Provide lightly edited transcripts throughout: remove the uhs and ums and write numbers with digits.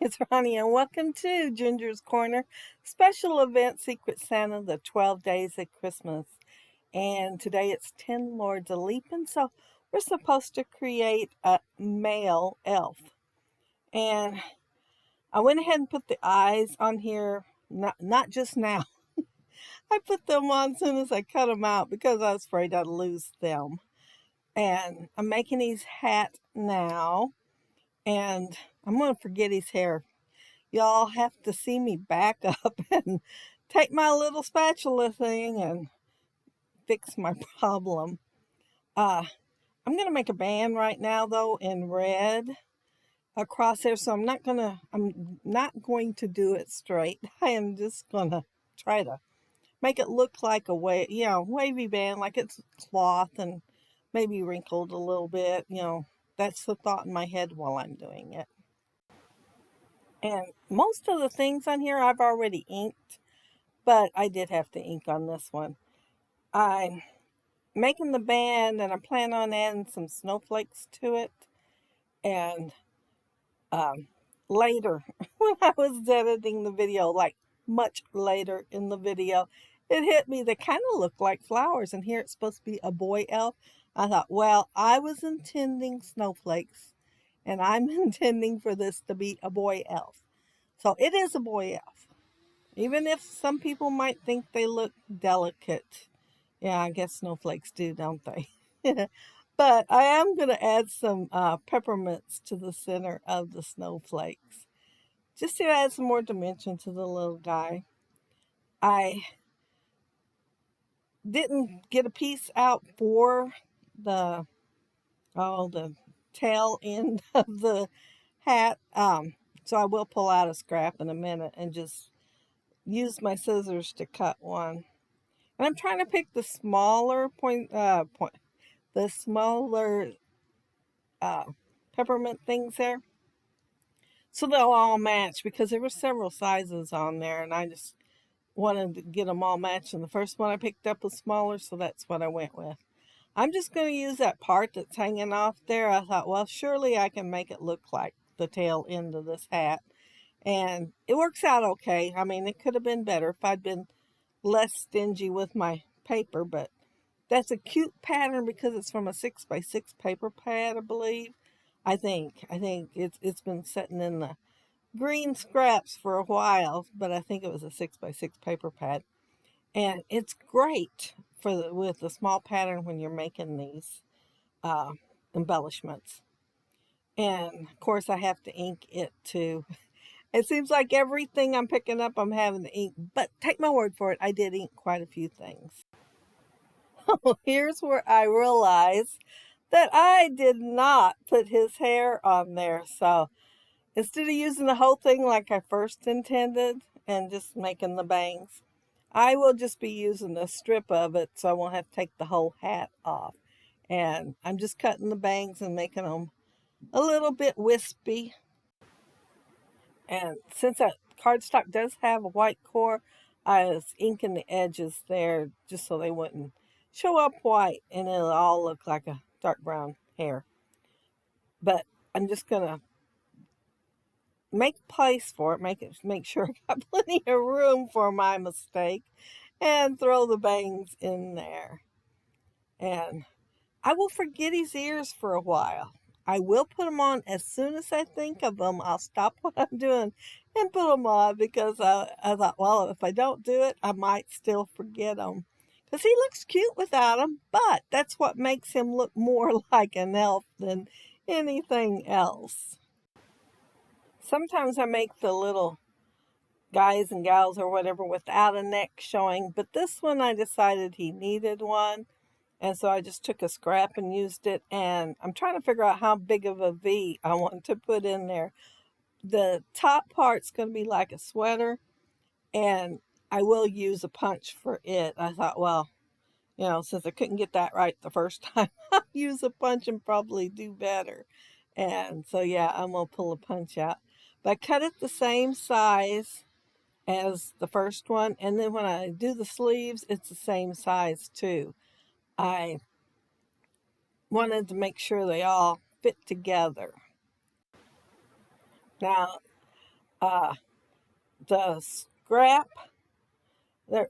it's Ronnie, and welcome to Ginger's Corner special event Secret Santa, the 12 days of Christmas. And today it's 10 Lords a Leaping, so we're supposed to create a male elf. And I went ahead and put the eyes on here, not just now. I put them on as soon as I cut them out because I was afraid I'd lose them. And I'm making his hat now, and I'm going to forget his hair. Y'all have to see me back up and take my little spatula thing and fix my problem. I'm going to make a band right now though in red across there, so I'm not going to do it straight. I am just going to try to make it look like a wavy band, like it's cloth and maybe wrinkled a little bit. That's the thought in my head while I'm doing it. And most of the things on here I've already inked, but I did have to ink on this one. I'm making the band and I plan on adding some snowflakes to it. And later, when I was editing the video, like much later in the video, it hit me. They kind of look like flowers, and here it's supposed to be a boy elf. I thought, well, I was intending snowflakes, and I'm intending for this to be a boy elf. So it is a boy elf. Even if some people might think they look delicate. Yeah, I guess snowflakes do, don't they? But I am going to add some peppermints to the center of the snowflakes, just to add some more dimension to the little guy. I didn't get a piece out for the the tail end of the hat, so I will pull out a scrap in a minute and just use my scissors to cut one. And I'm trying to pick the smaller the smaller peppermint things there, so they'll all match, because there were several sizes on there, and I just wanted to get them all matched. And the first one I picked up was smaller, so that's what I went with. I'm just going to use that part that's hanging off there. I thought, well, surely I can make it look like the tail end of this hat. And it works out okay. I mean, it could have been better if I'd been less stingy with my paper, but that's a cute pattern because it's from a 6x6 paper pad, I believe. I think it's been sitting in the green scraps for a while, but I think it was a 6x6 paper pad. And it's great with the small pattern when you're making these embellishments. And of course I have to ink it too. It seems like everything I'm picking up I'm having to ink, but take my word for it, I did ink quite a few things. Here's where I realized that I did not put his hair on there. So instead of using the whole thing like I first intended and just making the bangs, I will just be using a strip of it, so I won't have to take the whole hat off. And I'm just cutting the bangs and making them a little bit wispy. And since that cardstock does have a white core, I was inking the edges there just so they wouldn't show up white and it'll all look like a dark brown hair. But I'm just gonna make place for it, make sure I got plenty of room for my mistake, and throw the bangs in there. And I will forget his ears for a while. I will put them on as soon as I think of them. I'll stop what I'm doing and put them on, because I thought, well, if I don't do it, I might still forget them. Because he looks cute without them, but that's what makes him look more like an elf than anything else. Sometimes I make the little guys and gals or whatever without a neck showing, but this one I decided he needed one. And so I just took a scrap and used it, and I'm trying to figure out how big of a V I want to put in there. The top part's going to be like a sweater, and I will use a punch for it. I thought, well, since I couldn't get that right the first time, I'll use a punch and probably do better. And so, yeah, I'm going to pull a punch out. But I cut it the same size as the first one, and then when I do the sleeves, it's the same size too. I wanted to make sure they all fit together. Now, uh, the scrap.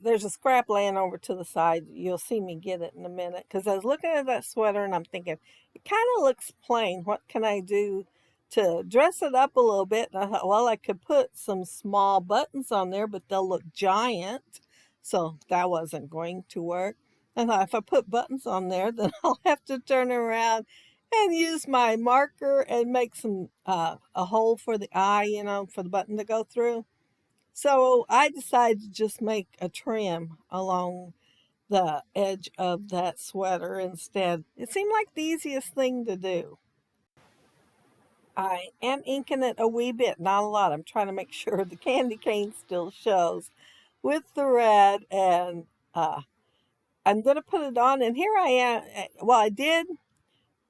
There's a scrap laying over to the side. You'll see me get it in a minute. Because I was looking at that sweater and I'm thinking, it kind of looks plain. What can I do to dress it up a little bit? And I thought, well, I could put some small buttons on there, but they'll look giant. So that wasn't going to work. And I thought, if I put buttons on there, then I'll have to turn around and use my marker and make some a hole for the eye, for the button to go through. So I decided to just make a trim along the edge of that sweater instead. It seemed like the easiest thing to do. I am inking it a wee bit, not a lot. I'm trying to make sure the candy cane still shows with the red, and I'm going to put it on. And here I am. Well, I did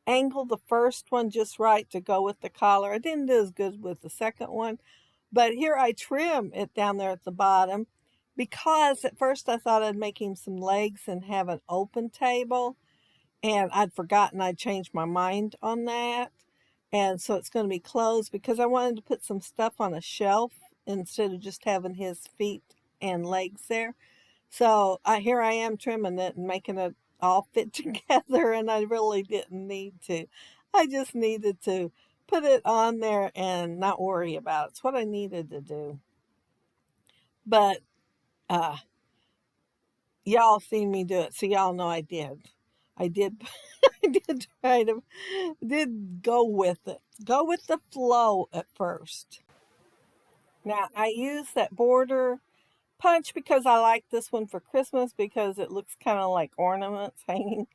angle the first one just right to go with the collar. I didn't do as good with the second one. But here I trim it down there at the bottom because at first I thought I'd make him some legs and have an open table. And I'd forgotten I'd changed my mind on that. And so it's going to be closed because I wanted to put some stuff on a shelf instead of just having his feet and legs there. So here I am trimming it and making it all fit together, and I really didn't need to. I just needed to put it on there and not worry about it. It's what I needed to do. But uh, y'all seen me do it, so y'all know I did. I did. I did try to did go with it. Go with the flow at first. Now I use that border punch because I like this one for Christmas because it looks kind of like ornaments hanging.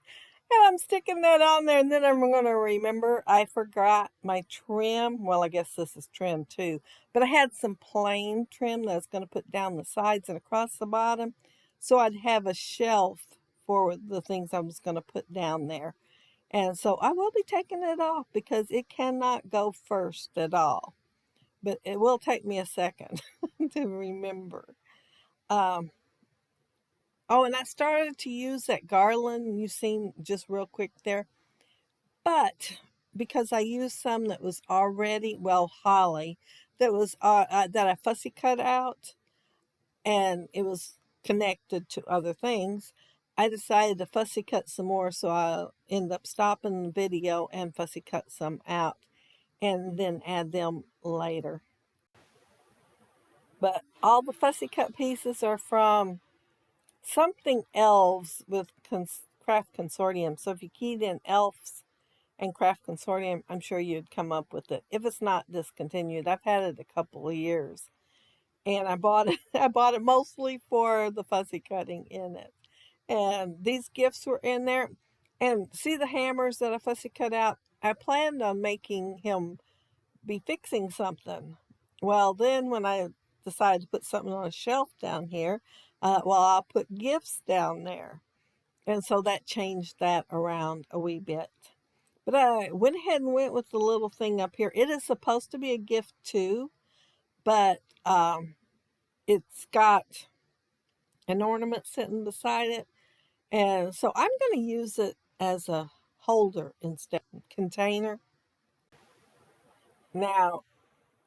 And I'm sticking that on there, and then I'm going to remember I forgot my trim. Well, I guess this is trim too. But I had some plain trim that I was going to put down the sides and across the bottom. So I'd have a shelf for the things I was going to put down there. And so I will be taking it off because it cannot go first at all. But it will take me a second to remember. Um, oh, and I started to use that garland you've seen just real quick there. But because I used some that was already, well, holly, that was that I fussy cut out, and it was connected to other things, I decided to fussy cut some more, so I ended up stopping the video and fussy cut some out and then add them later. But all the fussy cut pieces are from something elves with craft consortium. So if you keyed in elves and craft consortium, I'm sure you'd come up with it. If it's not discontinued, I've had it a couple of years, and I bought it. I bought it mostly for the fussy cutting in it. And these gifts were in there. And see the hammers that I fussy cut out? I planned on making him be fixing something. Well, then when I decided to put something on a shelf down here, well, I'll put gifts down there. And so that changed that around a wee bit. But I went ahead and went with the little thing up here. It is supposed to be a gift too, but it's got an ornament sitting beside it. And so I'm going to use it as a holder instead of container. Now,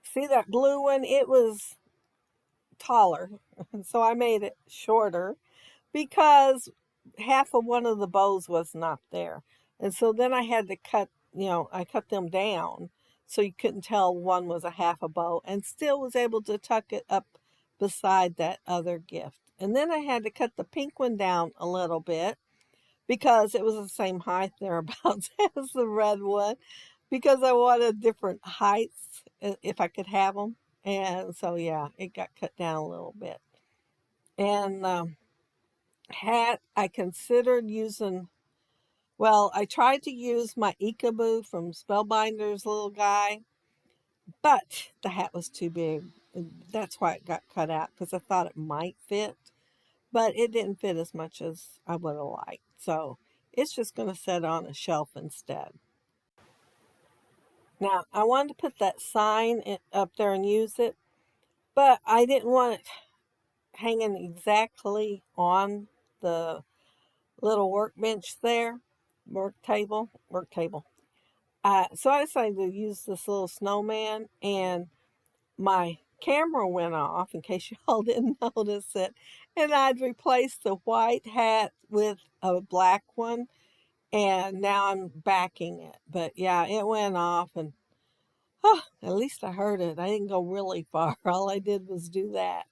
see that blue one? It was taller, so I made it shorter because half of one of the bows was not there. And so then I had to I cut them down so you couldn't tell one was a half a bow, and still was able to tuck it up beside that other gift. And then I had to cut the pink one down a little bit because it was the same height thereabouts as the red one, because I wanted different heights if I could have them. And so, yeah, it got cut down a little bit. And hat, I considered using, well, I tried to use my Ikaboo from Spellbinder's little guy, but the hat was too big. That's why it got cut out, because I thought it might fit, but it didn't fit as much as I would have liked. So it's just going to sit on a shelf instead. Now, I wanted to put that sign up there and use it, but I didn't want it hanging exactly on the little workbench there, work table. So I decided to use this little snowman, and my camera went off, in case you all didn't notice it, and I'd replaced the white hat with a black one, and now I'm backing it. But yeah, it went off, and at least I heard it. I didn't go really far. All I did was do that.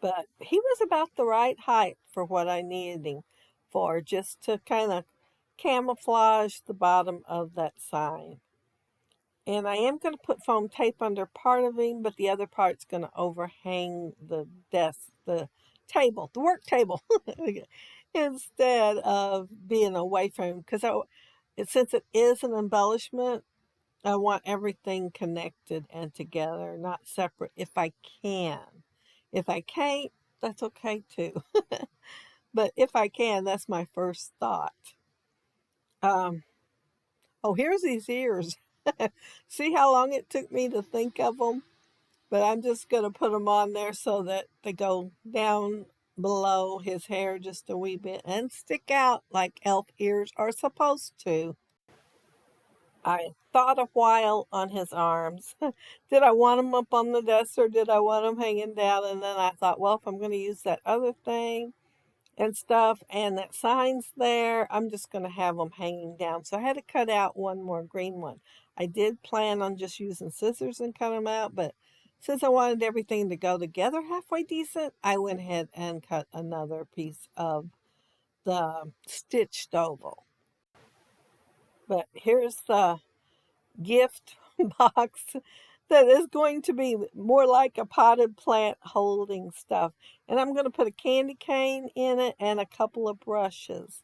But he was about the right height for what I needed him for, just to kind of camouflage the bottom of that sign. And I am going to put foam tape under part of him, but the other part's going to overhang the desk, the table, the work table, instead of being away from him. Because since it is an embellishment, I want everything connected and together, not separate if I can. If I can't, that's okay too. But if I can, that's my first thought. Um, oh, here's his ears. See how long it took me to think of them? But I'm just going to put them on there so that they go down below his hair just a wee bit and stick out like elf ears are supposed to. I thought a while on his arms. Did I want him up on the desk or did I want him hanging down? And then I thought, well, if I'm going to use that other thing and stuff and that sign's there, I'm just going to have them hanging down. So I had to cut out one more green one. I did plan on just using scissors and cut them out, but since I wanted everything to go together halfway decent, I went ahead and cut another piece of the stitched oval. But here's the gift box that is going to be more like a potted plant holding stuff. And I'm going to put a candy cane in it and a couple of brushes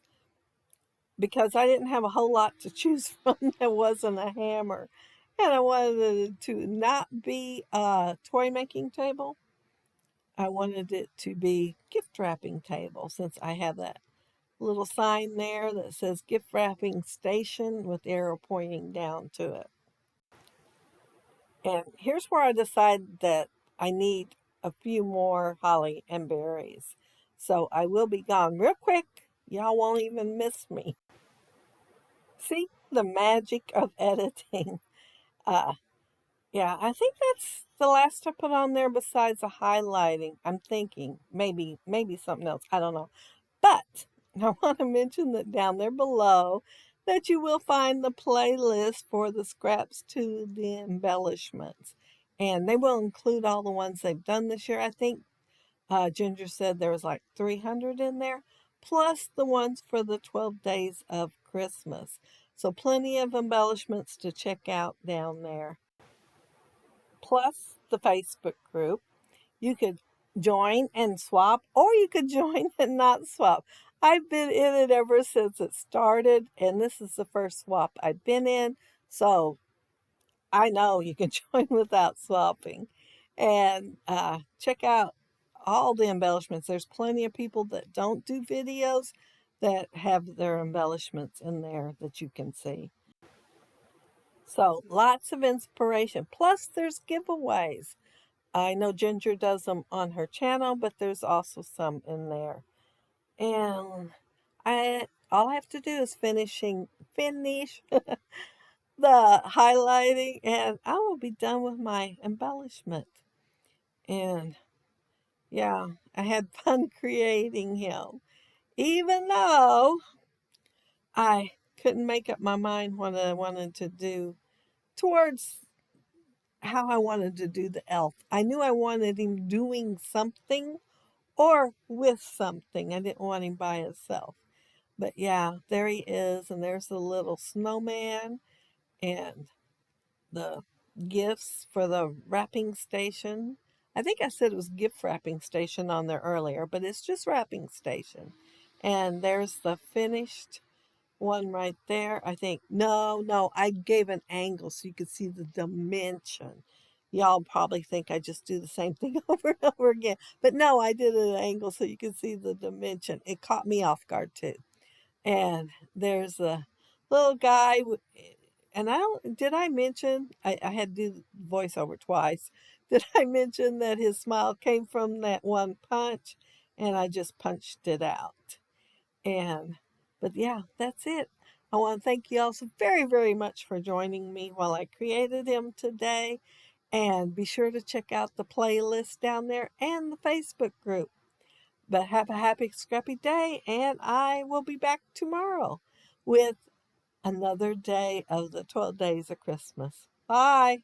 because I didn't have a whole lot to choose from. There wasn't a hammer. And I wanted it to not be a toy making table. I wanted it to be gift wrapping table since I have that little sign there that says gift wrapping station with the arrow pointing down to it. And here's where I decided that I need a few more holly and berries. So I will be gone real quick. Y'all won't even miss me. See the magic of editing. Uh, yeah, I think that's the last I put on there besides the highlighting. I'm thinking maybe something else. I don't know. But I want to mention that down there below that you will find the playlist for the scraps to the embellishments. And they will include all the ones they've done this year. I think Ginger said there was like 300 in there, plus the ones for the 12 days of Christmas. So plenty of embellishments to check out down there. Plus the Facebook group. You could join and swap, or you could join and not swap. I've been in it ever since it started, and this is the first swap I've been in, so I know you can join without swapping. And check out all the embellishments. There's plenty of people that don't do videos that have their embellishments in there that you can see. So lots of inspiration. Plus, there's giveaways. I know Ginger does them on her channel, but there's also some in there. And all I have to do is finish the highlighting and I will be done with my embellishment. And yeah, I had fun creating him. Even though I couldn't make up my mind what I wanted to do towards how I wanted to do the elf. I knew I wanted him doing something or with something. I didn't want him by himself. But yeah, there he is, and there's the little snowman and the gifts for the wrapping station. I think I said it was gift wrapping station on there earlier, but it's just wrapping station. And there's the finished one right there. I think, no, I gave an angle so you could see the dimension. Y'all probably think I just do the same thing over and over again. But no, I did an angle so you can see the dimension. It caught me off guard too. And there's a little guy. And did I mention, I had to do voiceover twice. Did I mention that his smile came from that one punch? And I just punched it out. And, but yeah, that's it. I want to thank you all so very, very much for joining me while I created him today. And be sure to check out the playlist down there and the Facebook group. But have a happy, scrappy day, and I will be back tomorrow with another day of the 12 days of Christmas. Bye.